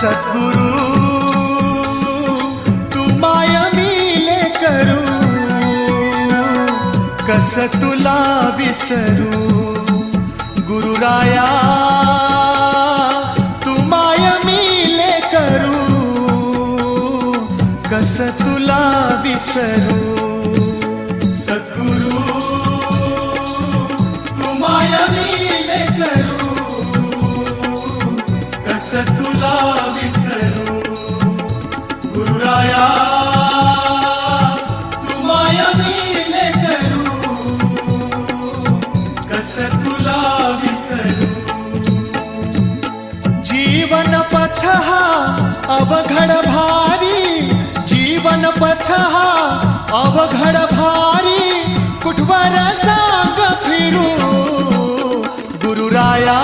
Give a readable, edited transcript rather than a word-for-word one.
सद्गुरु तू माय मिले करू, कस तुला विसरू. गुरुराया तू माय मिले करू, कस तुला विसरू. सद्गुरु तू माय मिले करू, कस तुला विसरू. गुरुराया तू माय मिले करू, कस तुला विसरू. जीवन पथ हा अवघड भारी, जीवन पथ हा अवघड भारी, कुठवर सांग फिरू. गुरुराया